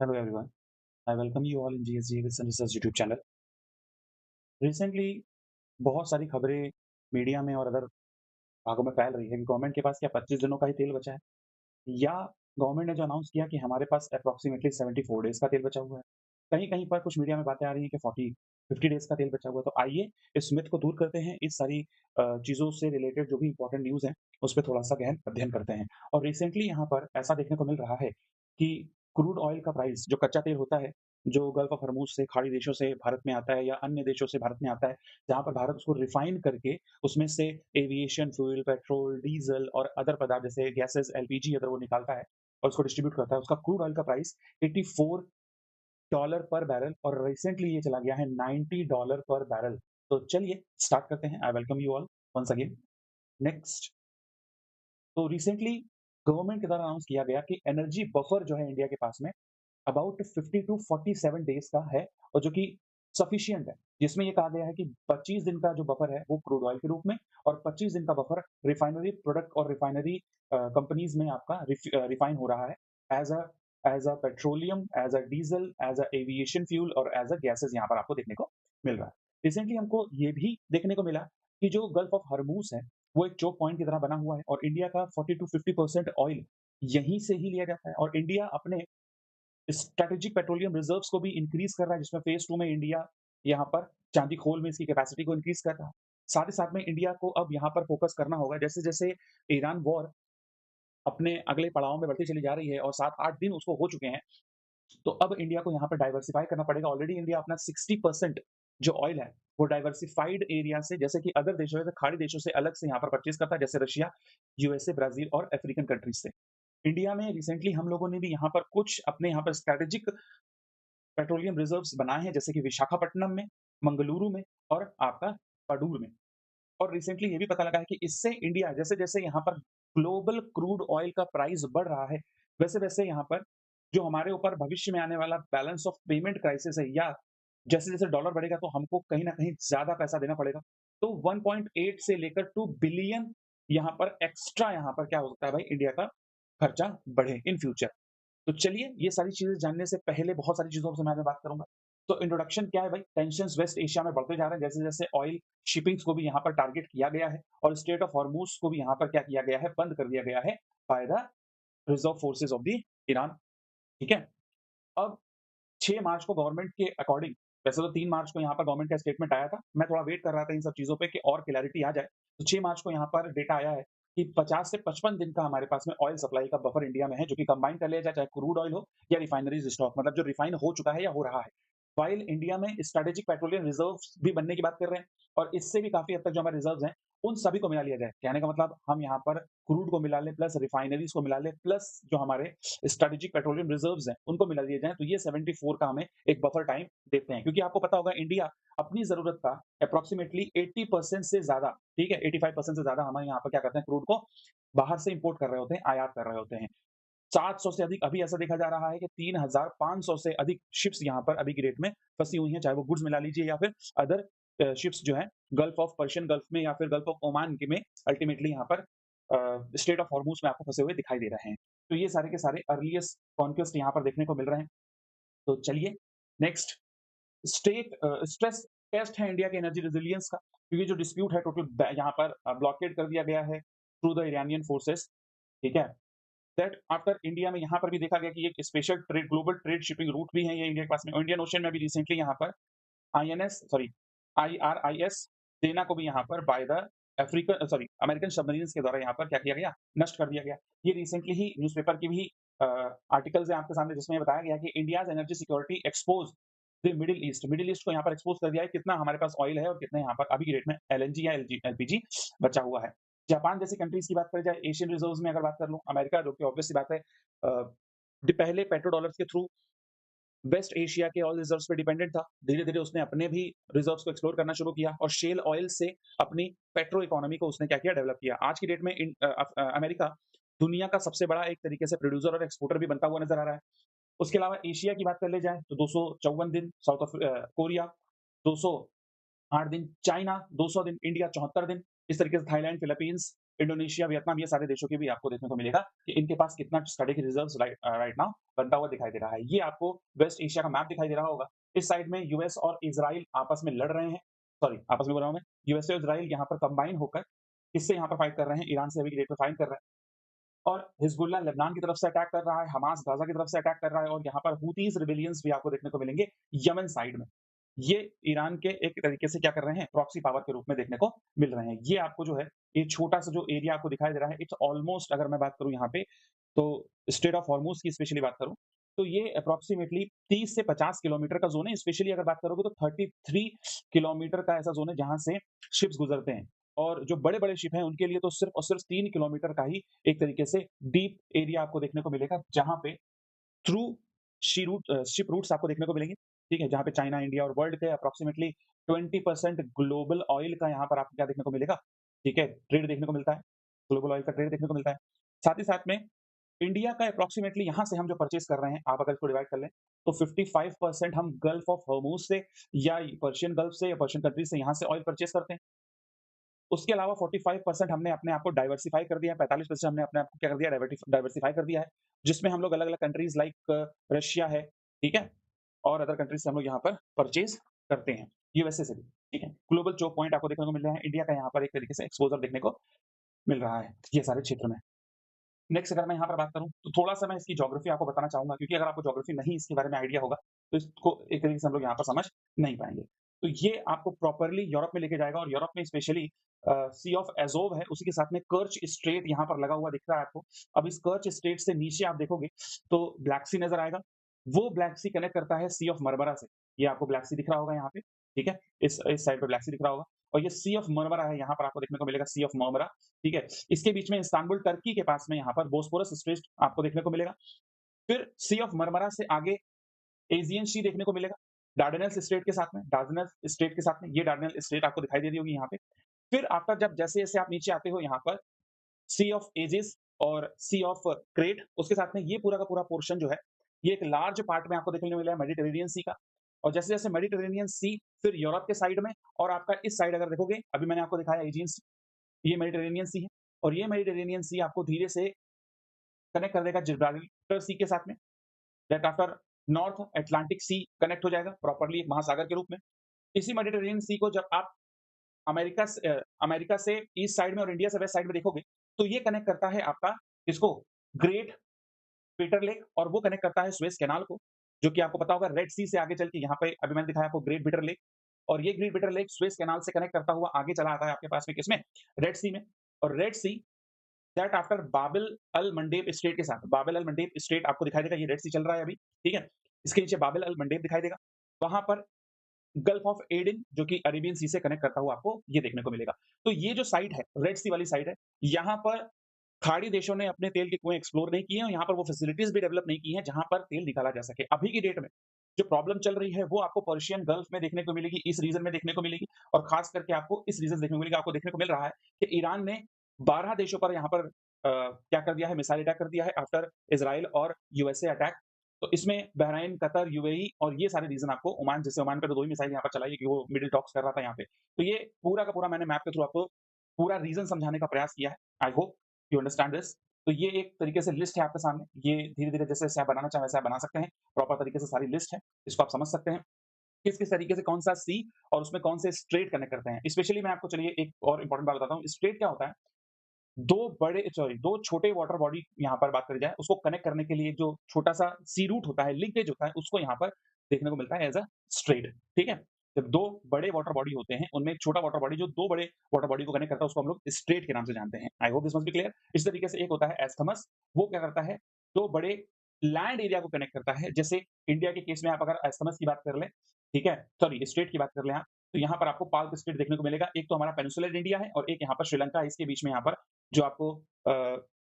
Hello everyone. I welcome you all in GSG Wilson Research YouTube channel. Recently बहुत सारी खबरें media में और अदर भागों में फैल रही है कि गवर्नमेंट के पास क्या 25 दिनों का ही तेल बचा है या गवर्नमेंट ने जो अनाउंस किया कि हमारे पास अप्रॉक्सिमेटली 74 डेज का तेल बचा हुआ है। कहीं-कहीं पर कुछ मीडिया में बातें आ रही हैं कि 50 डेज का तेल बचा हुआ है। तो आइए इस मिथ को दूर करते हैं, इस सारी चीज़ों से रिलेटेड जो भी इम्पोर्टेंट न्यूज़ हैं, उस पे थोड़ा-सा गहन अध्ययन करते हैं। और रिसेंटली यहाँ पर ऐसा देखने को मिल रहा है कि क्रूड ऑयल का प्राइस जो कच्चा तेल होता है, जो गल्फ ऑफ हॉर्मज़ से खाड़ी देशों से भारत में आता है या अन्य देशों से भारत में आता है, जहाँ पर भारत उसको रिफाइन करके उसमें से एविएशन फ्यूल, पेट्रोल, डीज़ल और अदर पदार्थ जैसे गैसेज़, एलपीजी अगर वो निकालता है और उसको डिस्ट्रीब्यूट करता है, उसका क्रूड ऑयल का प्राइस $84 पर बैरल और रिसेंटली ये चला गया है $90 पर बैरल। तो चलिए स्टार्ट करते हैं। I welcome you all once again. Next, तो रिसेंटली गवर्नमेंट के द्वारा अनाउंस किया गया कि एनर्जी बफर जो है इंडिया के पास में अबाउट 50 टू 47 डेज़ का है और जो कि सफिशिएंट है। जिसमें ये कहा गया है कि 25 दिन का जो बफर है वो क्रूड ऑयल के रूप में और 25 दिन का बफर रिफाइनरी प्रोडक्ट और रिफाइनरी कंपनीज़ में आपका रिफाइन हो रहा है as a petroleum, as a diesel, as a aviation fuel और एज़ अ गैसेज़ यहाँ पर आपको देखने को मिल रहा है। रिसेंटली हमको ये भी देखने को मिला कि जो गल्फ ऑफ हॉर्मूज़ है, वो एक चोक पॉइंट की तरह बना हुआ है और इंडिया का 40 टू 50% ऑयल यहीं से ही लिया जाता है और इंडिया अपने स्ट्रैटेजिक पेट्रोलियम रिजर्व्स को भी इंक्रीज़ कर रहा है, जिसमें फेज़ 2 में इंडिया यहाँ पर चांदी खोल में इसकी कैपेसिटी को इंक्रीज़ कर रहा है। साथ ही साथ में इंडिया को अब यहाँ पर फ़ोकस करना होगा, जैसे-जैसे ईरान वॉर अपने अगले पड़ाव में बढ़ती चली जा रही है और 7-8 दिन उसको हो चुके हैं, तो अब इंडिया को यहाँ पर डाइवर्सिफ़ाई करना पड़ेगा। ऑलरेडी इंडिया अपना 60% जो ऑयल है, वो डाइवर्सिफ़ाइड एरिया से जैसे कि अदर देशों से, खाड़ी देशों से अलग से यहाँ पर परचेज़ करता है, जैसे रशिया, यूएसए, ब्राज़ील और अफ्रीकन कंट्रीज़ से। इंडिया में रिसेंटली हम लोगों ने भी यहाँ पर कुछ अपने यहाँ पर स्ट्रैटेजिक पेट्रोलियम रिजर्व्स बनाए हैं, जैसे कि विशाखापट्टनम में, मंगलुरु में और आपका पडूर में। और रिसेंटली ये भी पता लगा है कि इससे इंडिया जैसे-जैसे यहाँ पर ग्लोबल क्रूड ऑयल का प्राइस बढ़ रहा है, वैसे-वैसे यहाँ पर जो हमारे ऊपर भविष्य में आने वाला बैलेंस ऑफ पेमेंट क्राइसिस है या जैसे-जैसे डॉलर बढ़ेगा तो हमको कहीं न कहीं ज़्यादा पैसा देना पड़ेगा। तो 1.8 से लेकर 2 बिलियन यहाँ पर एक्स्ट्रा यहाँ पर क्या हो सकता है भाई इंडिया का खर्चा बढ़े इन फ्यूचर। तो चलिए ये सारी चीज़ें जानने से पहले बहुत सारी चीज़ों से मैं आज बात करूँगा। तो इंट्रोडक्शन क्या है भाई? टेंशन्स वेस्ट एशिया में बढ़ते जा रहे हैं, जैसे-जैसे ऑयल शिपिंग्स को भी यहाँ पर टारगेट किया गया है और स्ट्रेट ऑफ हॉर्मूज़ को भी यहाँ पर क्या किया गया है, बंद कर दिया गया है by the reserve forces of the Iran, ठीक है? अब 6 मार्च को गवर्नमेंट के अकॉर्डिंग वैसे तो 3 मार्च को यहाँ पर गवर्नमेंट का स्टेटमेंट आया था। मैं थोड़ा वेट कर रहा था इन सब चीज़ों पे कि और क्लैरिटी आ जाए। तो 6 मार्च को यहाँ पर डेटा आया है कि 50 से 55 दिन का हमारे पास में ऑयल सप्लाई का बफर इंडिया में है, जो कि कंबाइन कर लिया जाए, चाहे क्रूड ऑयल हो या रिफाइनरीज़ स्टॉक मतलब जो रिफाइन हो चुका है या हो रहा है। व्हाइल इंडिया में स्ट्रेटेजिक पेट्रोलियम रिजर्व्स भी बनने की बात कर रहे हैं और इससे भी काफ़ी हद तक जो हमारे रिजर्व्स हैं, उन सभी को मिला लिया जाए। कहने का मतलब हम यहाँ पर क्रूड को मिला लें, प्लस रिफाइनरीज़ को मिला लें, प्लस जो हमारे स्ट्रेटेजिक पेट्रोलियम रिजर्व्स हैं, उनको मिला दिए जाएँ, तो ये 74 का हमें एक बफर टाइम देते हैं। क्योंकि आपको पता होगा इंडिया अपनी ज़रूरत का एप्रोक्सिमेटली 80% से ज़्यादा, ठीक है, 85% से ज़्यादा हमारे यहाँ पर क्या करते हैं, क्रूड को बाहर से इम्पोर्ट कर रहे होते हैं, आयात कर रहे होते हैं। 700 से अधिक अभी ऐसा देखा जा रहा है कि 3,500 से अधिक शिप्स यहाँ पर अभी की डेट में फँसी हुई हैं, चाहे वो गुड्स में ला लीजिए या फिर अदर शिप्स जो हैं गल्फ ऑफ पर्शियन गल्फ में या फिर गल्फ ऑफ ओमान के में अल्टीमेटली यहाँ पर स्ट्रेट ऑफ हॉर्मूज़ में आपको फँसे हुए दिखाई दे रहे हैं। तो ये सारे के सारे अर्लीस्ट कॉन्क्वेस्ट यहाँ पर देखने को मिल रहे हैं। तो चलिए नेक्स्ट स्ट्रेस टेस्ट है इंडिया के एनर्जी रेजिलियंस का, क्योंकि जो डिस्प्यूट है टोटल यहाँ पर ब्लॉकेड कर दिया गया है थ्रू द इरानियन फोर्सेस, ठीक है? दैट आफ्टर इंडिया में यहाँ पर भी देखा गया कि एक special trade global trade shipping root भी है ये इंडिया के पास में। इंडियन ओशन में भी रिसेंटली यहाँ पर आईआरआईएस सेना को भी यहाँ पर बाय द अमेरिकन सबमरीन्स के द्वारा यहाँ पर क्या किया गया, नष्ट कर दिया गया। ये रिसेंटली ही न्यूज़पेपर की भी आर्टिकल्स हैं आपके सामने, जिसमें ये बताया गया कि India's energy security expose the middle east को यहाँ पर एक्सपोज कर दिया है, कितना हमारे पास ऑयल है और कितना यहाँ पर अभी की डेट में एलएनजी या एलपीजी बचा हुआ है। जापान जैसी कंट्रीज की बात करी जाए, एशियन रिजर्व्स में अगर बात कर लूँ, अमेरिका जो कि ऑब्वियस सी बात है पहले पेट्रो डॉलर्स के थ्रू वेस्ट एशिया के ऑयल रिजर्व्स पे डिपेंडेंट था। धीरे-धीरे उसने अपने भी रिजर्व्स को एक्सप्लोर करना शुरू किया और शेल ऑयल से अपनी पेट्रो इकोनॉमी को उसने क्या किया, डेवलप किया। आज की डेट में अमेरिका दुनिया का सबसे बड़ा एक तरीके से प्रोड्यूसर और एक्सपोर्टर भी बनता हुआ नज़र आ रहा है। उसके अलावा एशिया की बात कर ली जाए तो 254 दिन कोरिया, 208 दिन चाइना, 200 दिन इंडिया, 74 दिन, इस तरीके से थाईलैंड, फिलीपींस इंडोनेशिया, वियतनाम, ये सारे देशों के भी आपको देखने को मिलेगा कि इनके पास कितना स्ट्रैटेजिक रिजर्व्स राइट नाउ बनता हुआ दिखाई दे रहा है। ये आपको वेस्ट एशिया का मैप दिखाई दे रहा होगा। इस साइड में यूएस और इज़राइल आपस में लड़ रहे हैं। सॉरी, आपस में बोल रहा हूँ मैं, यूएसए और इज़राइल यहाँ पर कंबाइन होकर किससे यहाँ पर फाइट कर रहे हैं? ईरान से अभी की डेट में फाइट कर रहा है। और हिजबुल्लाह लेबनान की तरफ से अटैक कर रहा है, हमास गाज़ा की तरफ से अटैक कर रहा है और यहाँ पर हूतीज़ रिबेलियंस भी आपको देखने को मिलेंगे यमन साइड में। ये ईरान के एक तरीके से क्या कर रहे हैं, प्रॉक्सी पावर के रूप में देखने को मिल रहे हैं। ये आपको जो है, ये छोटा-सा जो एरिया आपको दिखाई दे रहा है, इट्स ऑलमोस्ट, अगर मैं बात करूँ यहाँ पे, तो स्ट्रेट ऑफ हॉर्मुज़ की स्पेशली बात करूँ, तो ये अप्रॉक्सिमेटली 30 से 50 किलोमीटर का ज़ोन है। स्पेशली अगर बात करोगे तो 33 किलोमीटर का ऐसा ज़ोन है जहाँ से शिप्स गुज़रते हैं। और जो बड़े-बड़े शिप हैं उनके लिए तो सिर्फ़ और सिर्फ़ 3 किलोमीटर का ही एक तरीके से डीप एरिया आपको देखने को मिलेगा, जहाँ पे थ्रू शिप रूट्स आपको देखने को मिलेंगे, ठीक है? जहाँ पे चाइना, इंडिया और वर्ल्ड के अप्रॉक्सिमेटली 20% ग्लोबल ऑयल का यहाँ पर आपको क्या देखने को मिलेगा, ठीक है? ट्रेड देखने को मिलता है, ग्लोबल ऑयल का ट्रेड देखने को मिलता है। साथ ही साथ में इंडिया का अप्रॉक्सिमेटली यहाँ से हम जो परचेज़ कर रहे हैं, आप अगर इसको डिवाइड कर लें, तो 55% हम गल्फ ऑफ हॉर्मुज़ से या पर्शियन गल्फ से या पर्शियन कंट्रीज़ से यहाँ से ऑयल परचेज़ करते हैं। उसके अलावा 45% हमने अपने आप को डाइवर्सिफ़ाई कर दिया है, 45% हमने अपने आप को क्या कर दिया, डाइवर्सिफ़ाई कर दिया है, जिसमें हम लोग अलग-अलग कंट्रीज़ लाइक रशिया है, ठीक है? और अदर कंट्रीज़ से हम लोग यहाँ पर परचेज़ करते हैं, यूएसए से भी, ठीक है? ग्लोबल चोक पॉइंट आपको देखने को मिल रहे हैं, इंडिया का यहाँ पर एक तरीके से एक्सपोज़र देखने को मिल रहा है, ये सारे क्षेत्र में। नेक्स्ट अगर मैं यहाँ पर बात करूँ, तो थोड़ा-सा मैं इसकी ज्योग्राफी आपको बताना चाहूँगा, क्योंकि अगर आपको ज्योग्राफी नहीं इसके बारे में आइडिया होगा, तो इसको एक तरीके से हम लोग यहाँ पर समझ नहीं पाएँगे। तो ये आपको प्रॉपरली यूरोप में लेके जाएगा और यूरोप में स्पेशली सी ऑफ एज़ोव है, उसी के साथ में कर्च स्ट्रेट यहाँ पर लगा हुआ दिख रहा है आपको। अब इस कर्च स्ट्रेट से नीचे आप देखोगे, तो ब्लैक सी नज़र आएगा। वो ब्लैक सी कनेक्ट करता है सी ऑफ मरमरा से। ये आपको ब्लैक सी दिख रहा होगा यहाँ पे, ठीक है? इस साइड पे ब्लैक सी दिख रहा होगा और ये सी ऑफ मरमरा है, यहाँ पर आपको देखने को मिलेगा सी ऑफ मरमरा, ठीक है? इसके बीच में इस्तांबुल टर्की के पास में यहाँ पर बोस्पोरस स्ट्रेट आपको देखने को मिलेगा। फिर सी ऑफ मरमरा से आगे एजियन सी देखने को मिलेगा, डार्डेनल्स स्ट्रेट के साथ में, डार्डेनल्स स्ट्रेट के साथ में, ये डार्डेनल स्ट्रेट आपको दिखाई दे रही होगी यहाँ पे। फिर आफ्टर जब जैसे-जैसे आप नीचे आते हो यहाँ पर सी ऑफ एजिस और सी ऑफ क्रेट, उसके साथ में ये पूरा का पूरा पोर्शन जो है, ये एक लार्ज पार्ट में आपको देखने को मिला है मेडिटेरेनियन सी का। और जैसे-जैसे मेडिटेरेनियन सी, फिर यूरोप के साइड में और आपका इस साइड अगर देखोगे, अभी मैंने आपको दिखाया एजियन सी, ये मेडिटेरेनियन सी है और ये मेडिटेरेनियन सी आपको धीरे से कनेक्ट कर देगा जिब्राल्टर सी के साथ में। That after north Atlantic C connect हो जाएगा प्रॉपर्ली एक महासागर के रूप में। इसी मेडिटेरेनियन सी को जब आप अमेरिका से ईस्ट साइड में और इंडिया से वेस्ट साइड में देखोगे, तो ये कनेक्ट करता है आपका किसको? ग्रेट पीटर लेक, और वो कनेक्ट करता है सुएज़ कैनाल को, जो कि आपको पता होगा रेड सी से आगे चल के यहाँ पे अभी मैंने दिखाया आपको ग्रेट पीटर लेक, और ये great Peter lake Suez canal से कनेक्ट करता हुआ आगे चला आता है आपके पास में किसमें? रेड सी में। और red sea that after Bab el al Mandeb strait के साथ, बाबिल अल मंडेब स्ट्रेट आपको दिखाई देगा, ये रेड सी चल रहा है अभी, ठीक है? इसके नीचे बाबिल अल मंडेब दिखाई देगा। वहाँ पर गल्फ ऑफ एडन जो कि अरेबियन सी से कनेक्ट करता हुआ आपको ये देखने को मिलेगा। तो ये जो साइड है, रेड सी वाली साइड है, यहाँ पर खाड़ी देशों ने अपने तेल के कुएँ एक्सप्लोर नहीं किए हैं और यहाँ पर वो फैसिलिटीज़ भी डेवलप नहीं की हैं, जहाँ पर तेल निकाला जा सके। अभी की डेट में जो प्रॉब्लम चल रही है, वो आपको पर्शियन गल्फ में देखने को मिलेगी, इस रीजन में देखने को मिलेगी और खास करके आपको इस रीजन देखने को मिलेगा। आपको देखने को मिल रहा है कि ईरान ने 12 देशों पर यहाँ पर क्या कर दिया है, मिसाइल अटैक कर दिया है आफ्टर इज़राइल और यूएसए अटैक। तो इसमें बहरीन, कतर, यूएई और ये सारे रीजन आपको, ओमान, जैसे ओमान पे तो 2 ही मिसाइल यहाँ पर चलाई है कि वो मिडल टॉक्स कर रहा था यहाँ पे। तो ये पूरा का पूरा मैंने मैप के थ्रू आपको पूरा रीजन समझाने का प्रयास किया है। I hope you understand this. तो ये एक तरीके से लिस्ट है आपके सामने। ये धीरे-धीरे जैसे-जैसे आप बनाना चाहें वैसे आप बना सकते हैं। प्रॉपर तरीके से सारी लिस्ट है। इसको आप समझ सकते हैं। किस-किस तरीके से कौन-सा सी और उसमें कौन से स्ट्रेट कनेक्ट करते हैं। स्पेशली मैं आपको चलिए एक और इम्पोर्टेंट बात बताता हूँ। स्ट्रेट क्या होता है? 2 छोटे वाटर बॉडी यहाँ पर बात करी जाए, उसको कनेक्ट करने के लिए जो छोटा-सा सी रूट होता है, लिंकेज होता है, उसको यहाँ पर देखने को मिलता है एज़ अ स्ट्रेट, ठीक है? जब 2 बड़े वाटर बॉडी होते हैं, उनमें एक छोटा वाटर बॉडी जो 2 बड़े वाटर बॉडी को कनेक्ट करता है, उसको हम लोग स्ट्रेट के नाम से जानते हैं। I hope this must be clear. इसी तरीके से एक होता है एस्थमस, वो क्या करता है, 2 बड़े लैंड एरिया को कनेक्ट करता है। जैसे इंडिया के केस में आप अगर एस्थमस की बात कर लें, ठीक है? सॉरी, स्ट्रेट की बात कर लें आप, तो यहाँ पर आपको पाल्क स्ट्रेट देखने को मिलेगा। एक तो हमारा पेनिनसुलर इंडिया है और एक यहाँ पर श्रीलंका है, इसके बीच में यहाँ पर जो आपको अ,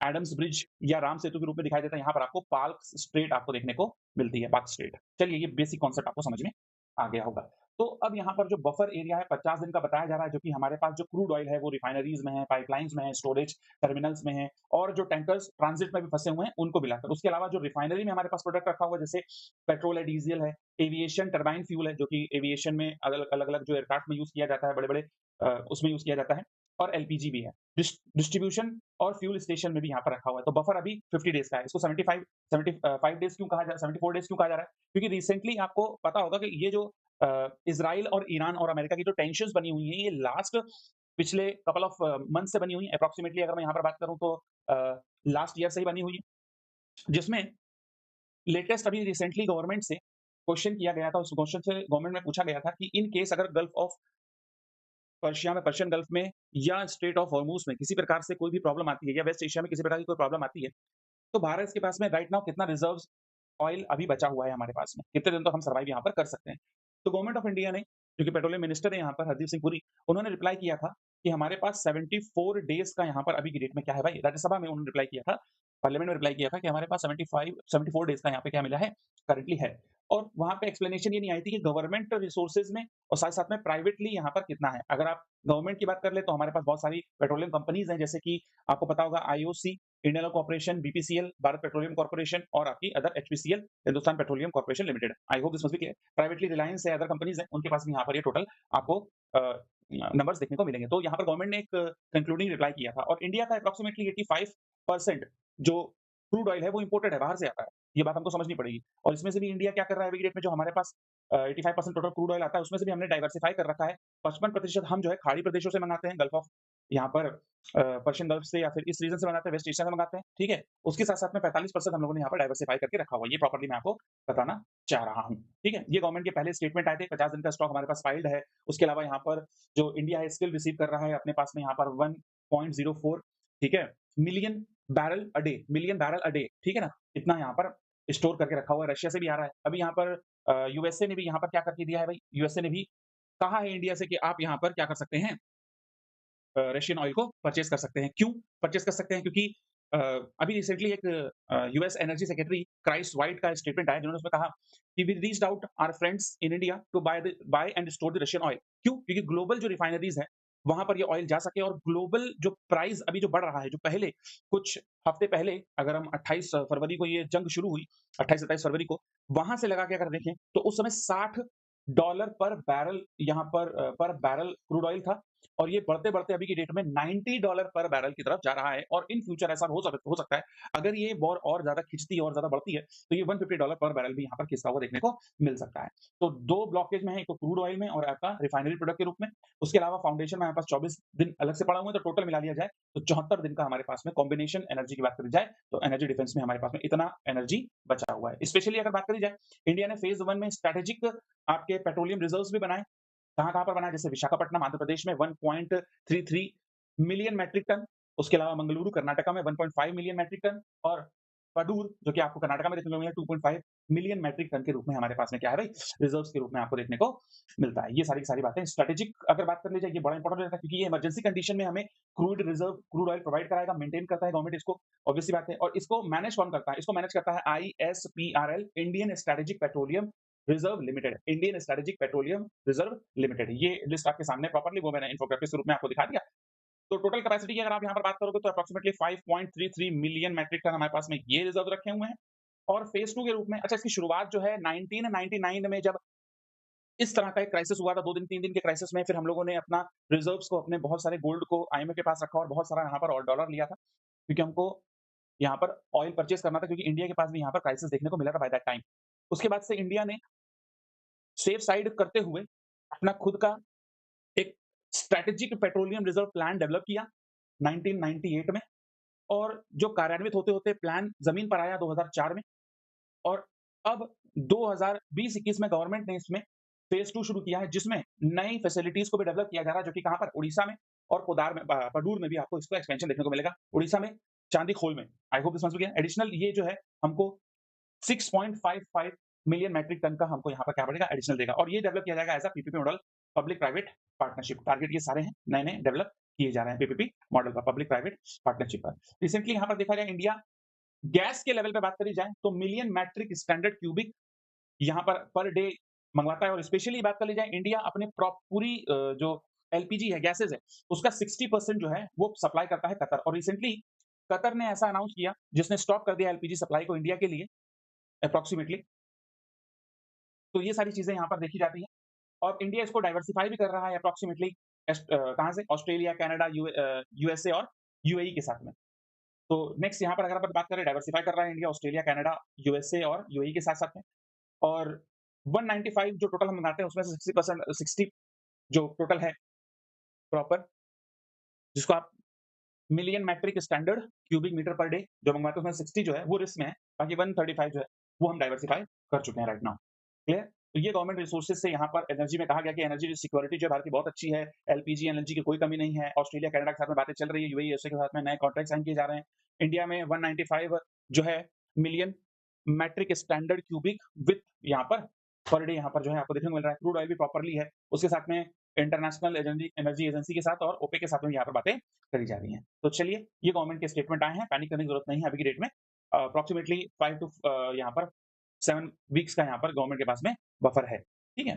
एडम्स ब्रिज या राम सेतु के रूप में दिखाई देता है, यहाँ पर आपको पाल्क स्ट्रेट आपको देखने को मिलती है, पाल्क स्ट्रेट। चलिए, ये बेसिक कॉन्सेप्ट आपको समझ में आ गया होगा। तो अब यहाँ पर जो बफर एरिया है 50 दिन का बताया जा रहा है, जो कि हमारे पास जो क्रूड ऑयल है वो रिफाइनरीज में है, पाइपलाइंस में है, स्टोरेज टर्मिनल्स में है और जो टैंकर्स ट्रांजिट में भी फंसे हुए हैं उनको मिलाकर। उसके अलावा जो रिफाइनरी में हमारे पास प्रोडक्ट रखा हुआ है, जैसे पेट्रोल है, डीजल है, एविएशन टरबाइन फ्यूल है, जो कि एविएशन में अलग अलग जो एयरक्राफ्ट में यूज किया जाता है, बड़े बड़े उसमें यूज किया जाता है। और एलपीजी भी है। डिस्ट्रीब्यूशन और फ्यूल स्टेशन में भी यहाँ पर रखा हुआ है। तो बफर अभी 50 डेज़ का है। इसको 75 डेज़ क्यों कहा जा 74 डेज़ क्यों कहा जा रहा है? क्योंकि रिसेंटली आपको पता होगा कि ये जो इज़राइल और ईरान और अमेरिका की जो टेंशन्स बनी हुई हैं, ये लास्ट पिछले कपल ऑफ मंथ से बनी हुई हैं। एप्रोक्सिमेटली अगर मैं यहाँ पर बात करूँ तो लास्ट ईयर से ही बनी हुई है। जिसमें लेटेस्ट अभी रिसेंटली गवर्नमेंट से क्वेश्चन किया गया था, उस क्वेश्चन से गवर्नमेंट में पूछा गया था कि इन केस अगर गल्फ ऑफ पर्शिया में, पर्शियन गल्फ में या स्ट्रेट ऑफ हॉर्मूज़ में किसी प्रकार से कोई भी प्रॉब्लम आती है या वेस्ट एशिया में किसी प्रकार की कोई प्रॉब्लम आती है, तो भारत के पास में राइट नाउ कितना रिज़र्व्स ऑयल अभी बचा हुआ है हमारे पास में, कितने दिन तक हम सर्वाइव यहाँ पर कर सकते हैं। तो गवर्नमेंट ऑफ इंडिया ने, जो कि पेट्रोलियम मिनिस्टर है यहाँ पर हरदीप सिंह पुरी, उन्होंने रिप्लाई किया था कि हमारे पास 74 डेज़ का यहाँ पर अभी की डेट में क्या है भाई, राज्यसभा में उन्होंने रिप्लाई किया था, पार्लियामेंट में रिप्लाई किया था कि हमारे पास 74 डेज़ का यहाँ पे क्या मिला है, करंटली है। और वहाँ पे एक्सप्लेनेशन ये नहीं आई थी कि गवर्नमेंट रिसोर्सेज़ में और साथ-साथ में प्राइवेटली यहाँ पर कितना है। अगर आप गवर्नमेंट की बात कर ले तो हमारे पास बहुत सारी पेट्रोलियम कंपनीज़ हैं, जैसे कि आपको पता होगा IOC, Indian oil corporation, BPCL, Bharat petroleum corporation और आपकी other HPCL, Hindustan petroleum corporation limited. I hope this must be clear. Privately Reliance है, अदर कंपनीज़ हैं, उनके पास भी यहाँ पर ये टोटल आपको नंबर्स देखने को मिलेंगे। तो यहाँ पर गवर्नमेंट ने एक कंक्लूडिंग रिप्लाई किया था और इंडिया का एप्रोक्सिमेटली 85% जो क्रूड ऑयल है वो इंपोर्टेड है, बाहर से आता है। ये बात हमको समझनी पड़ेगी। और इसमें से भी इंडिया क्या कर रहा है अभी की डेट में, जो हमारे पास 85% टोटल क्रूड ऑयल आता है, उसमें से भी हमने डाइवर्सिफाई कर रखा है। 55% हम जो है खाड़ी प्रदेशों से मंगाते हैं, गल्फ ऑफ यहाँ पर पर्शियन गल्फ से या फिर इस रीजन से मंगाते हैं, वेस्ट एशिया से मंगाते हैं, ठीक है? उसके साथ-साथ में 45% हम लोगों ने यहाँ पर डाइवर्सिफाई करके रखा हुआ है। ये प्रॉपर्ली मैं आपको बताना चाह रहा हूँ, ठीक है? ये गवर्नमेंट के पहले स्टेटमेंट आए थे, 50 दिन का स्टॉक हमारे पास फाइल्ड है। उसके अलावा यहाँ पर जो इंडिया है स्टिल रिसीव कर रहा है अपने पास में यहाँ पर 1.04, ठीक है? मिलियन बैरल अ डे, ठीक है ना? इतना यहाँ पर स्टोर करके रखा हुआ है, रशिया से भी आ रहा है। अभी यहाँ पर यूएसए ने भी यहाँ पर क्या करके दिया है भाई, यूएसए ने भी कहा है इंडिया से कि आप यहाँ पर क्या कर सकते हैं, रशियन ऑयल को परचेज़ कर सकते हैं। क्यों परचेज़ कर सकते हैं? क्योंकि अ, अभी रिसेंटली एक US energy secretary Chris White का स्टेटमेंट आया, जिन्होंने उसमें कहा कि we reached out our friends in India to buy and store the Russian oil. क्यों? क्योंकि ग्लोबल जो रिफाइनरीज़ हैं, वहाँ पर ये ऑयल जा सके और ग्लोबल जो प्राइस अभी जो बढ़ रहा है, जो पहले कुछ हफ्ते पहले अगर हम 28 फरवरी को ये जंग शुरू हुई, 28-27 फरवरी को, वहाँ से लगा के अगर देखें, तो उस समय $60 पर बैरल यहाँ पर बैरल क्रूड ऑयल था और ये बढ़ते-बढ़ते अभी की डेट में $90 पर बैरल की तरफ जा रहा है और इन फ्यूचर ऐसा हो सकता है, अगर ये वॉर और ज़्यादा खिंचती है और ज़्यादा बढ़ती है, तो ये $150 पर बैरल भी यहाँ पर खिसका हुआ देखने को मिल सकता है। तो 2 ब्लॉकेज में है, एक तो क्रूड ऑयल में और आपका रिफाइनरी प्रोडक्ट के रूप में। उसके अलावा फाउंडेशन में हमारे पास 24 दिन अलग से पड़ा हुआ है, तो टोटल मिला लिया जाए, तो 74 दिन का हमारे पास में कॉम्बिनेशन एनर्जी की बात करी जाए, तो एनर्जी डिफेंस में हमारे पास में इतना एनर्जी बचा हुआ है। स्पेशली अगर बात करी जाए, इंडिया ने फेज़ 1 में स्ट्रैटेजिक आपके पेट्रोलियम रिजर्व्स भी बनाए। कहाँ-कहाँ पर बना है? जैसे विशाखापट्टनम आंध्र प्रदेश में 1.33 मिलियन मैट्रिक टन, उसके अलावा मंगलुरु कर्नाटका में 1.5 मिलियन मैट्रिक टन और पडूर जो कि आपको कर्नाटका में देखने को मिलेगा 2.5 मिलियन मैट्रिक टन के रूप में हमारे पास में क्या है भाई, रिजर्व्स के रूप में आपको देखने को मिलता है। ये सारी की सारी बातें स्ट्रैटेजिक अगर बात कर ली जाए, ये बड़ा इंपॉर्टेंट रहता है क्योंकि ये इमरजेंसी कंडीशन में हमें क्रूड ऑयल प्रोवाइड कराएगा, मेंटेन करता है गवर्नमेंट इसको, ऑब्वियस सी बात है। और इसको मैनेज कौन करता है? इसको मैनेज करता है ISPRL, Indian strategic petroleum reserve limited, Indian strategic petroleum reserve limited. ये लिस्ट आपके सामने प्रॉपर्ली वो मैंने इन्फोग्राफिक्स के रूप में आपको दिखा दिया। तो टोटल कैपेसिटी की अगर आप यहाँ पर बात करोगे तो अप्रॉक्सिमेटली 5.33 मिलियन मैट्रिक टन हमारे पास में ये रिजर्व रखे हुए हैं। और फेज़ 2 के रूप में अच्छा, इसकी शुरुआत जो है 1999 में जब इस तरह का एक क्राइसिस हुआ था, 2 दिन 3 दिन के क्राइसिस में फिर हम लोगों ने अपना रिजर्व्स को, अपने बहुत सारे गोल्ड को आईएमएफ के पास रखा और बहुत सारा यहाँ पर और डॉलर लिया था। क्योंकि हमको यहाँ पर ऑयल परचेज़ करना था, क्योंकि इंडिया के पास भी यहाँ पर क्राइसिस देखने को मिला था बाय दैट टाइम। उसके बाद से इंडिया ने सेफ साइड करते हुए अपना खुद का एक strategic petroleum reserve plan develop किया 1998 में और जो कार्यान्वित होते-होते प्लान ज़मीन पर आया 2004 में और अब 2020-21 में गवर्नमेंट ने इसमें फेज़ 2 शुरू किया है, जिसमें नई फैसिलिटीज़ को भी डेवलप किया जा रहा है, जो कि कहाँ पर? उड़ीसा में और कोदार में पडूर में भी आपको इसका एक्सपेंशन देखने को मिलेगा। उड़ीसा में चांदीखोल में। I hope this must be clear. Additional ये जो है हमको 6.55 मिलियन मैट्रिक टन का हमको यहाँ पर क्या बढ़ेगा? एडिशनल देगा और ये डेवलप किया जाएगा as a PPP model, public private partnership. Target ये सारे हैं, नए-नए डेवलप किए जा रहे हैं पीपीपी मॉडल पर, पब्लिक प्राइवेट पार्टनरशिप पर। रिसेंटली यहाँ पर देखा जाए इंडिया गैस के लेवल पे बात करी जाए तो मिलियन मैट्रिक स्टैंडर्ड क्यूबिक यहाँ पर डे मंगवाता है और स्पेशली बात कर ली जाए इंडिया अपने पूरी जो एलपीजी है, गैसेज़ है, उसका 60% जो है वो सप्लाई करता है कतर और रिसेंटली कतर ने ऐसा अनाउंस किया जिसने स्टॉप कर दिया एलपीजी सप्लाई को इंडिया के लिए एप्रोक्सिमेटली। तो ये सारी चीज़ें यहाँ पर देखी जाती हैं और इंडिया इसको डाइवर्सिफ़ाई भी कर रहा है एप्रोक्सिमेटली कहाँ से? ऑस्ट्रेलिया, कनाडा, यूएसए और यूएई के साथ में। तो नेक्स्ट यहाँ पर अगर अपन बात करें, डाइवर्सिफाई कर रहा है इंडिया ऑस्ट्रेलिया, कनाडा, यूएसए और यूएई के साथ-साथ में। और 195 जो टोटल हम बनाते हैं उसमें से 60% 60 जो टोटल है प्रॉपर, जिसको आप million metric standard cubic metre per day जो मंगवाते हैं उसमें 60 जो है वो रिस्क में है, बाकी 135 जो है वो हम डाइवर्सिफाई कर चुके हैं राइट नाउ। क्लियर? तो ये गवर्नमेंट रिसोर्सेज से यहाँ पर एनर्जी में कहा गया कि एनर्जी सिक्योरिटी जो है भारत की बहुत अच्छी है, एलपीजी, एलएनजी की कोई कमी नहीं है। ऑस्ट्रेलिया, कनाडा के साथ में बातें चल रही है, यूएई, यूएसए के साथ में नए कॉन्ट्रैक्ट साइन किए जा रहे हैं। इंडिया में 195 जो है million metric standard cubic with यहाँ पर डे यहाँ पर जो है आपको देखने को मिल रहा है। क्रूड ऑयल भी प्रॉपर्ली है। उसके साथ में इंटरनेशनल एनर्जी एजेंसी के साथ और ओपेक के साथ में यहाँ पर बातें करी जा रही हैं। तो चलिए, ये गवर्नमेंट के स्टेटमेंट आए हैं, पैनिक करने की जरूरत नहीं है अभी की डेट में। अप्रॉक्सिमेटली 5 टू यहाँ पर 7 वीक्स का यहाँ पर गवर्नमेंट के पास में बफर है। ठीक है?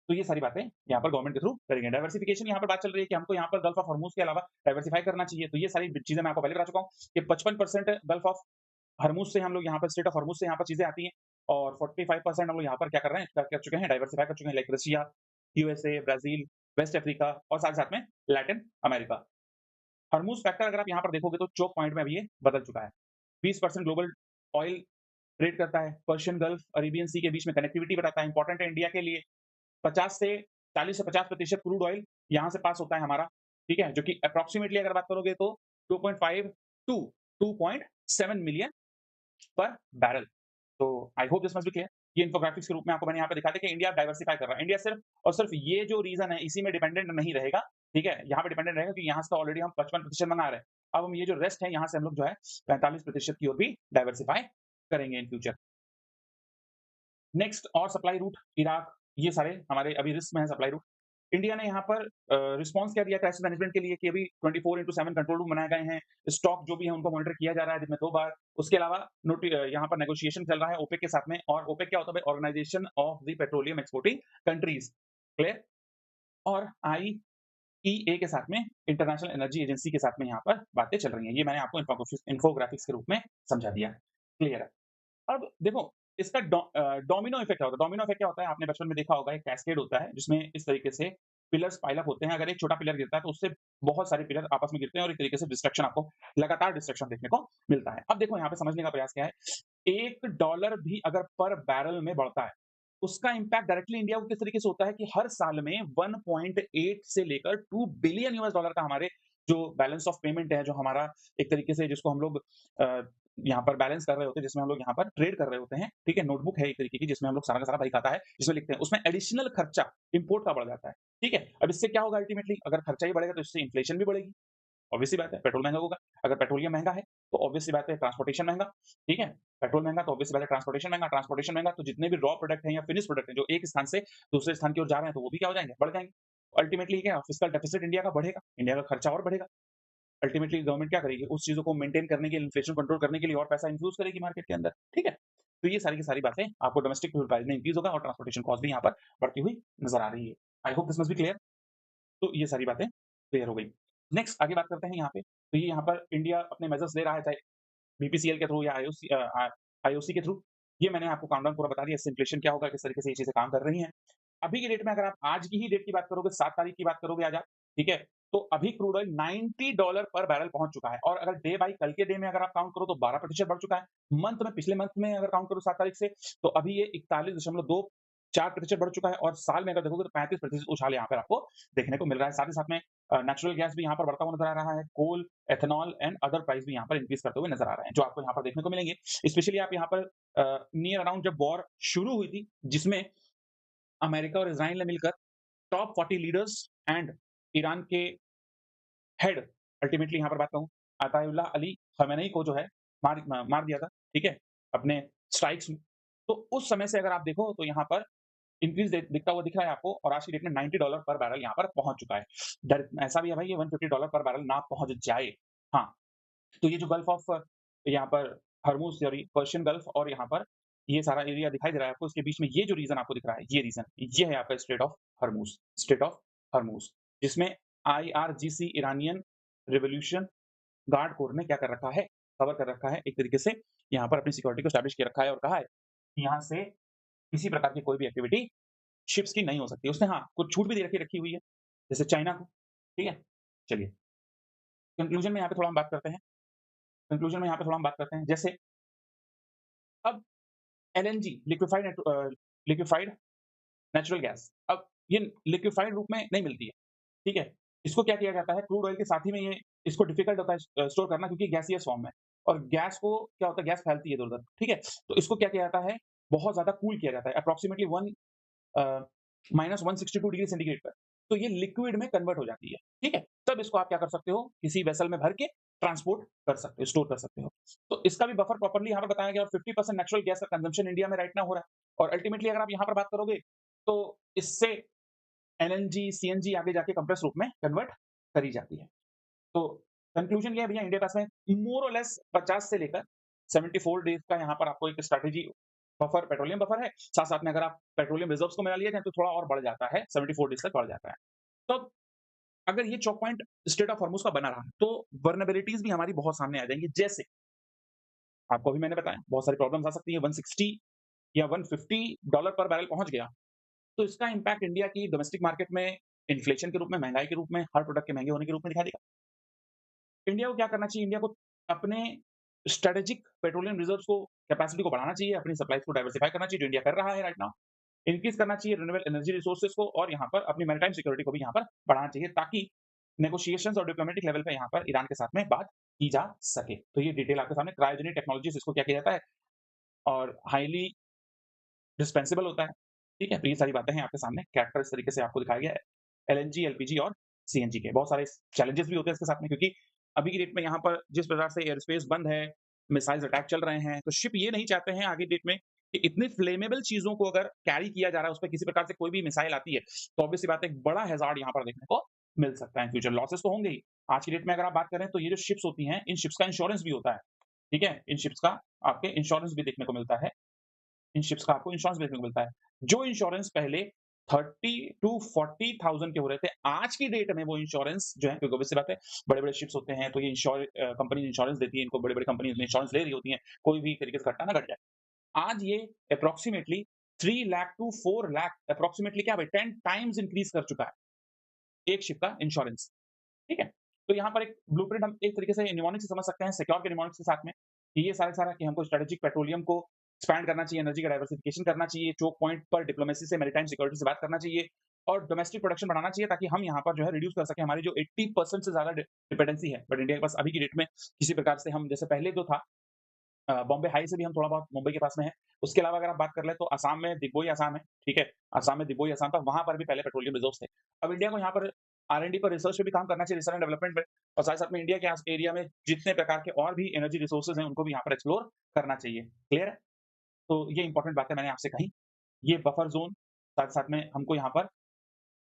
तो ये सारी बातें यहाँ पर गवर्नमेंट के थ्रू करेंगे। डाइवर्सिफिकेशन यहाँ पर बात चल रही है कि हमको यहाँ पर गल्फ ऑफ हॉर्मूज के अलावा डाइवर्सिफाई करना चाहिए। तो ये सारी चीजें मैं आपको पहले बता चुका हूँ कि 55% गल्फ ऑफ हरमुज से हम लोग यहाँ पर स्टेट ऑफ हरमुज से यहाँ पर चीजें आती हैं और 45% हम लोग यहाँ पर क्या कर रहे हैं, कर चुके हैं, डाइवर्सिफाई कर चुके हैं, like Russia, USA, Brazil, west Africa और साथ साथ में लैटिन अमेरिका। हरमुज फैक्टर अगर आप यहाँ पर देखोगे तो चोक पॉइंट में अभी ये बदल चुका है। 20% ग्लोबल ऑयल ट्रेड करता है, पर्शियन गल्फ, अरेबियन सी के बीच में कनेक्टिविटी बताता है, इंपॉर्टेंट है इंडिया के लिए। 50 से 40 से 50% क्रूड ऑयल यहाँ से पास होता है हमारा, ठीक है? जो कि अप्रॉक्सिमेटली अगर बात करोगे तो 2.5 टू 2.7 मिलियन पर बैरल। तो I hope this must be clear. ये इन्फोग्राफिक्स के रूप में आपको मैंने यहाँ पे दिखा दिया कि इंडिया डाइवर्सिफाई कर रहा है। इंडिया सिर्फ और सिर्फ ये जो रीजन है इसी में डिपेंडेंट नहीं रहेगा, ठीक है? यहाँ पे डिपेंडेंट रहेगा कि यहाँ से ऑलरेडी हम 55% मंगा रहे हैं। अब हम ये जो रेस्ट है यहाँ से हम लोग जो है 45% की ओर भी डाइवर्सिफाई करेंगे इन फ्यूचर। नेक्स्ट और सप्लाई रूट इराक, ये सारे हमारे अभी रिस्क में है सप्लाई रूट। इंडिया ने यहाँ पर रिस्पॉन्स क्या दिया क्राइसिस मैनेजमेंट के लिए कि अभी 24/7 कंट्रोल रूम बनाए गए हैं। स्टॉक जो भी है उनको मॉनिटर किया जा रहा है दिन में 2 बार। उसके अलावा यहाँ पर नेगोशिएशन चल रहा है ओपेक के साथ में, और ओपेक क्या होता है? Organization of the petroleum exporting countries. Clear? और आईईए के साथ में, इंटरनेशनल एनर्जी एजेंसी के साथ में यहाँ पर बातें चल रही हैं। ये मैंने आपको इन्फोग्राफिक्स के रूप में समझा दिया। क्लियर है? अब देखो, इसका डोमिनो इफेक्ट क्या होता है? डोमिनो इफेक्ट क्या होता है? आपने बचपन में देखा होगा, एक कैस्केड होता है जिसमें इस तरीके से पिलर्स पाइल अप होते हैं। अगर एक छोटा पिलर गिरता है तो उससे बहुत सारे पिलर आपस में गिरते हैं और एक तरीके से डिस्ट्रक्शन, आपको लगातार डिस्ट्रक्शन देखने को मिलता है। अब देखो यहाँ पे समझने का प्रयास क्या है, $1 भी अगर पर बैरल में बढ़ता है, उसका इम्पैक्ट डायरेक्टली इंडिया को किस तरीके से होता है कि हर साल में 1.8 से लेकर 2 बिलियन यूएस डॉलर का हमारे जो बैलेंस ऑफ पेमेंट है, जो हमारा एक तरीके से जिसको हम लोग यहाँ पर बैलेंस कर रहे होते हैं, जिसमें हम लोग यहाँ पर ट्रेड कर रहे होते हैं, ठीक है? नोटबुक है एक तरीके की जिसमें हम लोग सारा का सारा बही खाता है, जिसमें लिखते हैं, उसमें एडिशनल खर्चा इंपोर्ट का बढ़ जाता है, ठीक है? अब इससे क्या होगा अल्टीमेटली, अगर खर्चा ही बढ़ेगा तो इससे इन्फ्लेशन भी बढ़ेगी। ऑब्वियस सी बात है, पेट्रोल महँगा होगा। अगर पेट्रोलियम महँगा है, तो ऑब्वियस सी बात है ट्रांसपोर्टेशन महँगा, ठीक है? पेट्रोल महँगा तो ऑब्वियस सी बात है ट्रांसपोर्टेशन महँगा तो जितने भी रॉ प्रोडक्ट हैं या फिनिश प्रोडक्ट हैं, जो एक स्थान से दूसरे स्थान की ओर जा रहे हैं, तो वो भी क्या हो जाएँगे? बढ़ जाएँगे। अल्टीमेटली क्या, फिस्कल डेफिसिट इंडिया का बढ़ेगा, इंडिया का खर्चा और बढ़ेगा। अल्टीमेटली गवर्नमेंट क्या करेगी? उस चीज़ों को मेंटेन करने के लिए, इन्फ्लेशन कंट्रोल करने के लिए और पैसा इन्फ्यूज़ करेगी मार्केट के अंदर, ठीक है? तो ये सारी की सारी बातें आपको डोमेस्टिक फ्यूल प्राइस में इंक्रीज़ होगा और ट्रांसपोर्टेशन कॉस्ट भी यहाँ पर बढ़ती हुई नज़र आ रही है। I hope this must be clear. तो ये सारी बातें क्लियर हो गई। नेक्स्ट आगे बात करते हैं यहाँ पे। तो ये यहाँ पर इंडिया अपने मेजर्स ले रहा है, चाहे बीपीसीएल के थ्रू या आईओसी के थ्रू। ये मैंने आपको काउंटडाउन पूरा बता दिया, इससे इन्फ्लेशन क्या होगा, किस तरीके से ये चीज़ें काम कर रही हैं। अभी की डेट में अगर आप आज की ही डेट की बात करोगे, 7 तारीख की बात करोगे आज आप, ठीक है? तो अभी क्रूड ऑयल $90 पर बैरल पहुँच चुका है, और अगर डे बाय कल के डे में अगर आप काउंट करो तो 12% बढ़ चुका है। मंथ में, पिछले मंथ में अगर काउंट करो 7 तारीख से, तो अभी ये 41.24% बढ़ चुका है, और साल में अगर देखोगे तो 35% उछाल यहाँ पर आपको देखने को मिल रहा है। साथ ही साथ में नेचुरल गैस भी यहाँ पर बढ़ता हुआ नज़र आ रहा है। कोल, एथेनॉल एंड अदर प्राइस भी यहाँ पर इंक्रीज़ करते हुए नज़र आ रहे हैं, जो आपको यहाँ पर देखने को मिलेंगे। स्पेशली आप यहाँ पर नियर अराउंड जब वॉर शुरू हुई थी, जिसमें अमेरिका और इज़राइल ने मिलकर टॉप 40 लीडर्स एंड ईरान के हेड, अल्टीमेटली यहाँ पर बात कहूँ, अतायुल्लाह अली खamenei को जो है मार दिया था, ठीक है? अपने स्ट्राइक्स में। तो उस समय से अगर आप देखो तो यहाँ पर इंक्रीज़ दिखता हुआ दिख रहा है आपको, और आज की डेट में $90 पर बैरल यहाँ पर पहुँच चुका है। डर ऐसा भी है भाई, ये $150 पर बैरल ना पहुँच जाए। हाँ, तो ये जो गल्फ ऑफ यहाँ पर हर्मुज़, सॉरी पर्शियन गल्फ, और यहाँ पर ये सारा एरिया दिखाई दे रहा है आपको, इसके बीच में ये जो रीजन आपको दिख रहा है, ये रीजन, ये है आपका स्ट्रेट ऑफ हर्मुज़, जिसमें IRGC, Iranian revolution guard core ने क्या कर रखा है, कवर कर रखा है, एक तरीके से यहाँ पर अपनी सिक्योरिटी को एस्टैब्लिश किया रखा है, और कहा है कि यहाँ से किसी प्रकार की कोई भी एक्टिविटी शिप्स की नहीं हो सकती। उसने हाँ, कुछ छूट भी दे रखी हुई है, जैसे चाइना को। ठीक है? चलिए, कंक्लूजन में यहाँ पे थोड़ा हम बात करते हैं। कंक्लूजन में यहाँ पे थोड़ा हम बात करते हैं। जैसे अब एलएनजी लिक्विफाइड नेचुरल गैस, अब ये लिक्विफाइड रूप में नहीं मिलती है, ठीक है? इसको क्या किया जाता है, क्रूड ऑयल के साथ ही में ये इसको डिफिकल्ट होता है स्टोर करना, क्योंकि गैसीय फॉर्म में, और गैस को क्या होता है, गैस फैलती है इधर-उधर, ठीक है? तो इसको क्या किया जाता है, बहुत ज़्यादा कूल किया जाता है, अप्रॉक्सिमेटली -162 डिग्री सेंटीग्रेड पर। तो ये लिक्विड में कन्वर्ट हो जाती है, ठीक है? तब इसको आप क्या कर सकते हो, किसी वेसल में भर के ट्रांसपोर्ट कर सकते हो, स्टोर कर सकते हो। तो इसका भी बफर प्रॉपर्ली यहाँ पर बताया गया, और 50% नेचुरल गैस का कंजम्पशन इंडिया में राइट नाउ हो रहा है, और अल्टीमेटली अगर आप यहाँ पर बात करोगे, तो इससे एलएनजी, सीएनजी आगे जाके कंप्रेस रूप में कन्वर्ट करी जाती है। तो कंक्लूजन ये है भैया, इंडिया के पास में मोर और लेस 50 से लेकर 74 डेज का यहाँ पर आपको एक स्ट्रैटेजी बफर, पेट्रोलियम बफर है। साथ-साथ में अगर आप पेट्रोलियम रिजर्व्स को मिला लिया जाए तो थोड़ा और बढ़ जाता है, 74 डेज तक बढ़ जाता है। तो अगर ये chalk point straight of Hormuz का बना रहा, तो वल्नरेबिलिटीज़ भी हमारी बहुत सामने आ जाएँगी। जैसे आपको अभी मैंने बताया, बहुत सारी प्रॉब्लम्स आ सकती है, 160 या $150 पर बैरल पहुँच गया, तो इसका इम्पैक्ट इंडिया की डोमेस्टिक मार्केट में इन्फ्लेशन के रूप में, महँगाई के रूप में, हर प्रोडक्ट के महँगे होने के रूप में दिखाई देगा। इंडिया को क्या करना चाहिए? इंडिया को अपने स्ट्रेटेजिक पेट्रोलियम रिजर्व्स को, कैपेसिटी को बढ़ाना चाहिए, अपनी सप्लाइज़ को डाइवर्सिफाई करना चाहिए, जो इंडिया कर रहा है राइट नाउ। इंक्रीज़ करना चाहिए रिन्यूएबल एनर्जी रिसोर्सेज़ को, और यहाँ पर अपनी मैरीटाइम सिक्योरिटी को भी यहाँ पर बढ़ाना चाहिए, ताकि नेगोशिएशंस और डिप्लोमेटिक लेवल पे यहाँ पर ईरान के साथ में बात की जा सके। तो ये डिटेल आपके सामने, क्रायोजेनिक टेक्नोलॉजीज़ इसको क्या किया जाता है, और हाइली डिस्पेंसेबल होता है, ठीक है? तो ये सारी बातें हैं आपके सामने, कैरेक्टर इस तरीके से आपको दिखाया गया है। एलएनजी, एलपीजी और सीएनजी के बहुत सारे चैलेंजेस भी होते हैं इसके साथ में, क्योंकि अभी की डेट में यहाँ पर जिस प्रकार से एयर स्पेस बंद है, मिसाइल्स अटैक चल रहे हैं, तो शिप ये नहीं चाहते हैं आगे डेट में कि इतनी फ्लेमेबल चीज़ों को अगर कैरी किया जा रहा है, उसपे किसी प्रकार से कोई भी मिसाइल आती है, तो ऑब्वियस सी बात है, एक बड़ा हैज़ार्ड यहाँ पर देखने को मिल सकता है। फ्यूचर लॉसेस तो होंगे ही। आज की डेट में अगर आप बात करें, तो ये जो शिप्स होती हैं, इन शिप्स का इंश्योरेंस भी होता है, ठीक है? इन शिप्स का आपके इंश्योरेंस भी देखने को मिलता है। इन शिप्स का आपको इंश्योरेंस देखने को मिलता है। जो इंश्योरेंस पहले 30 टू 40,000 के हो रहे थे, आज की डेट में वो इंश्योरेंस जो है, क्योंकि ऑब्वियस सी बात है, बड़े-बड़े शिप्स होते हैं, तो ये कंपनी इंश्योरेंस देती है इनको, बड़ी-बड़ी कंपनीज़ इंश्योरेंस ले रही होती हैं, कोई भी तरीके से घटना ना घट जाए। आज ये approximately 3 lakh to 4 lakh, approximately क्या भाई, 10 टाइम्स इंक्रीज़ कर चुका है, एक शिप का इंश्योरेंस, ठीक है? तो यहाँ पर एक ब्लूप्रिंट हम एक तरीके से निमोनिक्स से समझ सकते हैं, सिक्योर के निमोनिक्स के साथ में, कि ये सारा-सारा कि हमको स्ट्रेटेजिक पेट्रोलियम को एक्सपैंड करना चाहिए, एनर्जी का डाइवर्सिफिकेशन करना चाहिए, चोक पॉइंट पर डिप्लोमेसी से, मैरीटाइम सिक्योरिटी से बात करना चाहिए, और डोमेस्टिक प्रोडक्शन बढ़ाना चाहिए, ताकि हम यहाँ पर जो है रिड्यूस कर सकें हमारी जो 80% से ज़्यादा डिपेंडेंसी है। बट इंडिया के पास अभी की डेट में किसी प्रकार से, हम जैसे पहले जो था, बॉम्बे हाई से भी हम थोड़ा बहुत मुंबई के पास में है। उसके अलावा अगर आप बात कर लें, तो असम में दिग्बोई असम है, ठीक है? असम में दिग्बोई असम था, वहाँ पर भी पहले पेट्रोलियम रिज़र्व्स थे। अब इंडिया को यहाँ पर आर-एन-डी पर, रिसर्च पे भी काम करना चाहिए, रिसर्च एंड डेवलपमेंट पे, और साथ-साथ में इंडिया के एरिया में जितने प्रकार के और भी एनर्जी रिसोर्सेज़ हैं, उनको भी यहाँ पर एक्सप्लोर करना चाहिए। क्लियर है? तो ये इंपॉर्टेंट बातें मैंने आपसे कही। ये बफर ज़ोन, साथ-साथ में हमको यहाँ पर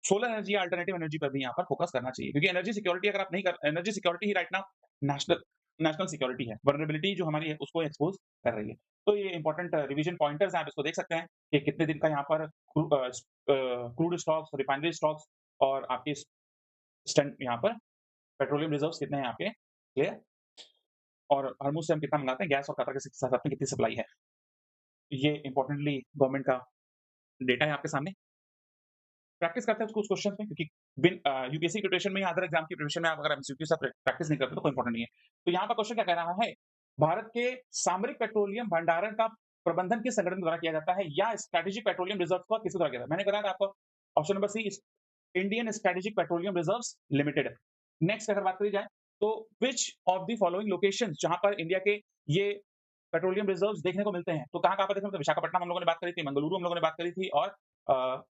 सोलर एनर्जी या अल्टरनेटिव एनर्जी पर भी यहाँ पर फोकस करना चाहिए, क्योंकि एनर्जी सिक्योरिटी अगर आप नहीं कर, एनर्जी सिक्योरिटी ही right now national national security है, वल्नरेबिलिटी जो हमारी है उसको एक्सपोज कर रही है। तो ये इंपॉर्टेंट रिवीजन पॉइंटर्स हैं, आप इसको देख सकते हैं कि कितने दिन का यहाँ पर क्रूड स्टॉक्स, रिफाइनरी स्टॉक्स, और आपके स्टैंड यहाँ पर पेट्रोलियम रिजर्व्स कितने हैं आपके, क्लियर? और हरमुज से हम कितना मंगाते हैं गैस, और कतर के साथ साथ में कितनी सप्लाई है। ये इंपॉर्टेंटली गवर्नमेंट का डेटा है आपके सामने। प्रैक्टिस करते हैं कुछ क्वेश्चंस में, क्योंकि यूपीएससी की प्रिपरेशन में या अदर एग्जाम की प्रिपरेशन में आप अगर एमसीक्यू से प्रैक्टिस नहीं करते तो कोई इंपॉर्टेंट नहीं है। तो यहाँ पर क्वेश्चन क्या कह रहा है, भारत के सामरिक पेट्रोलियम भंडारण का प्रबंधन किस संगठन द्वारा किया जाता है, या स्ट्रेटेजिक पेट्रोलियम रिजर्व का किस द्वारा किया जाता है? मैंने बताया था आपको, option number C, Indian strategic petroleum reserves limited. Next अगर बात करी जाए, तो which of the following locations, जहां पर इंडिया के ये पेट्रोलियम रिजर्व्स देखने को मिलते हैं, तो कहाँ-कहाँ पर देखने को मिलते हैं? विशाखापट्टनम हम लोगों ने बात करी थी, मंगलुरु हम लोगों ने बात करी थी, और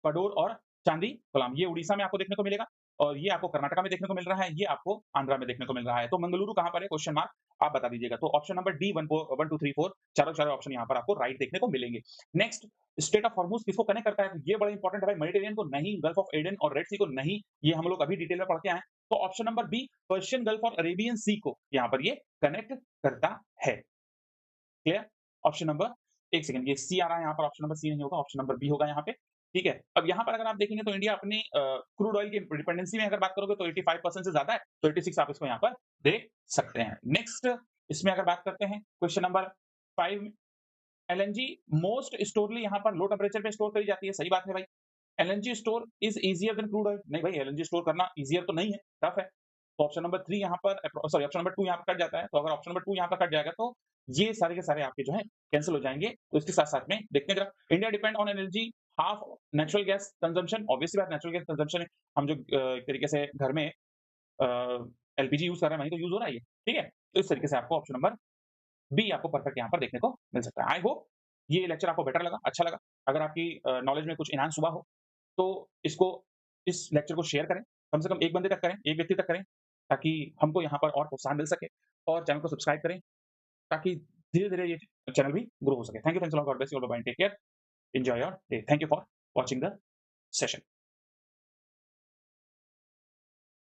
कडोर और चांदी कोलाम, ये उड़ीसा में आपको देखने को मिलेगा, और ये आपको कर्नाटका में देखने को मिल रहा है, ये आपको आंध्रा में देखने को मिल रहा है। तो मंगलुरु कहाँ पर है, क्वेश्चन मार्क, आप बता दीजिएगा। तो ऑप्शन नंबर डी, 1 2 3 4 चारों चारों ऑप्शन यहाँ पर आपको राइट देखने को मिलेंगे। नेक्स्ट, स्टेट ऑफ हॉर्मुज किसको कनेक्ट करता है? तो ये बड़ा इंपॉर्टेंट है भाई, मेडिटेरियन को नहीं, गल्फ ऑफ एडन और रेड सी को नहीं, ये हम लोग अभी डिटेल में पढ़ के आए। तो option number B, Persian gulf और अरेबियन सी को यहाँ पर ये कनेक्ट करता है। क्लियर? ऑप्शन नंबर, एक सेकंड, ये सी आ रहा है यहाँ पर, ऑप्शन नंबर सी नहीं होगा, ऑप्शन नंबर बी होगा यहाँ पे, ठीक है? अब यहाँ पर अगर आप देखेंगे, तो इंडिया अपनी क्रूड ऑयल की डिपेंडेंसी में अगर बात करोगे, तो 85% से ज्यादा है, तो 86 आप इसको यहाँ पर देख सकते हैं। नेक्स्ट, इसमें अगर बात करते हैं, क्वेश्चन नंबर 5, एलएनजी मोस्ट स्टोरली यहाँ पर लो टेम्परेचर पे स्टोर करी जाती है, सही बात है भाई। LNG store is easier than crude oil. नहीं भाई, एलएनजी स्टोर करना ईज़ियर तो नहीं है, टफ है। तो ऑप्शन नंबर 3 यहाँ पर सॉरी ऑप्शन नंबर 2 यहाँ पे कट जाता है। तो अगर ऑप्शन नंबर 2 यहाँ पे कट जाएगा तो ये सारे के सारे आपके जो हैं कैंसल हो जाएँगे। तो इसके साथ-साथ में देखते हैं जरा, India depend on energy half natural gas consumption. Obvious सी बात, नेचुरल गैस कंजम्पशन है। हम जो एक तरीके से घर में एलपीजी यूज़ कर रहे हैं, वहीं तो यूज़ हो रहा है ये, ठीक है? तो इस तरीके से आपको ऑप्शन नंबर बी आपको परफेक्ट यहाँ पर देखने को मिल सकता है। आई होप ये लेक्चर आपको बेटर लगा, अच्छा लगा। अगर आपकी नॉलेज में कुछ एनहांस हुआ हो, तो इस लेक्चर को शेयर करें, कम से कम 1 बंदे तक करें, 1 व्यक्ति तक करें, ताकि हमको यहाँ पर और प्रोत्साहन मिल सके, और चैनल को सब्सक्राइब करें, ताकि धीरे-धीरे ये चैनल भी ग्रो हो सके। Thank you, thanks a lot, god bless you, all, bye, take care, enjoy your day. Thank you for watching the session.